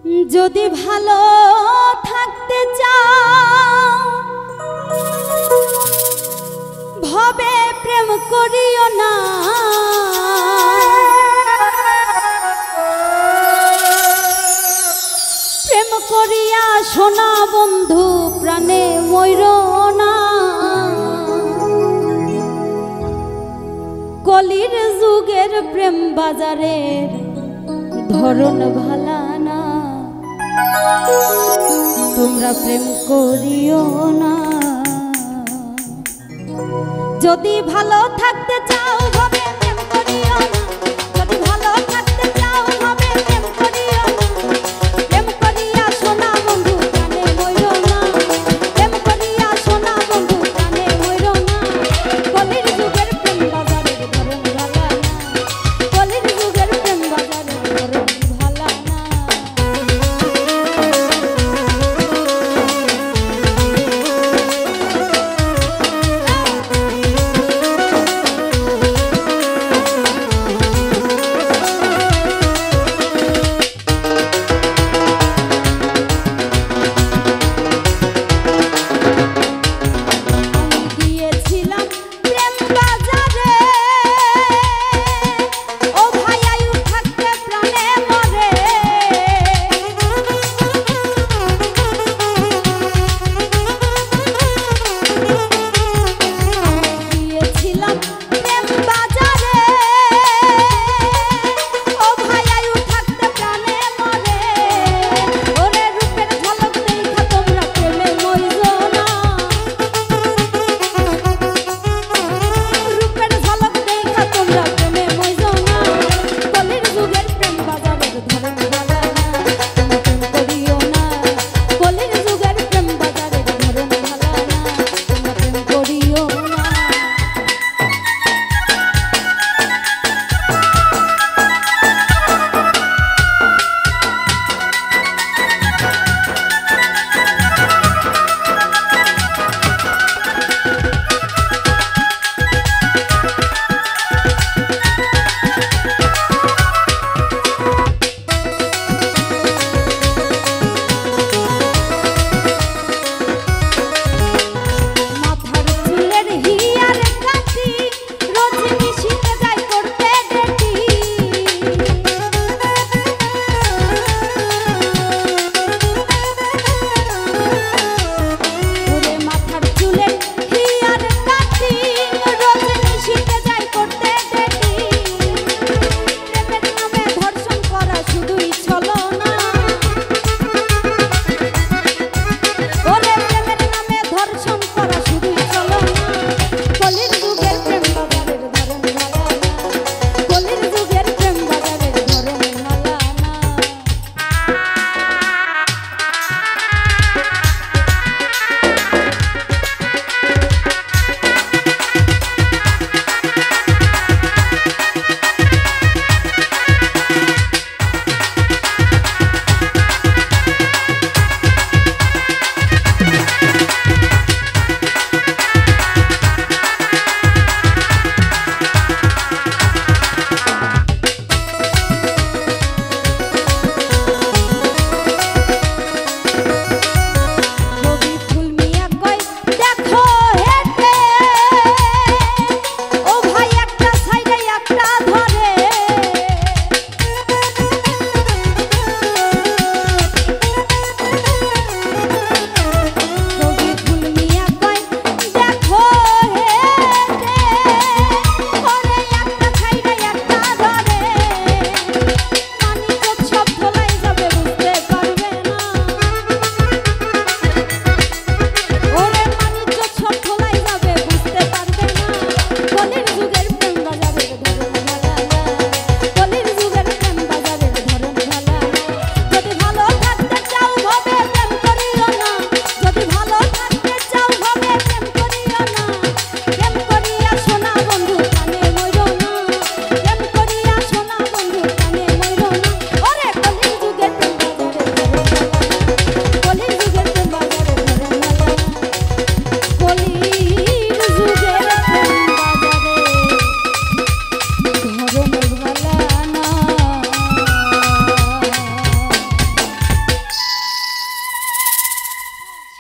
যদি ভালো থাকতে চাও ভবে প্রেম করিও না, প্রেম করিয়া সোনা বন্ধু প্রাণে মইরো না। কলির যুগের প্রেম বাজারের ধরন ভালা না, তোমরা প্রেম করিও না। যদি ভালো থাকতে চাও ভাবে প্রেম করিও না, যদি ভালো থাকতে চাও ভাবে প্রেম করিও না। প্রেম করিয়া সোনা বন্ধু প্রাণে মইরো না, প্রেম করিয়া সোনা বন্ধু প্রাণে মইরো না। কলির যুগের প্রেম বাজারের ধরন ভালা না, কলির যুগের প্রেম বাজারের ধরন ভালা না।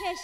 শেষ।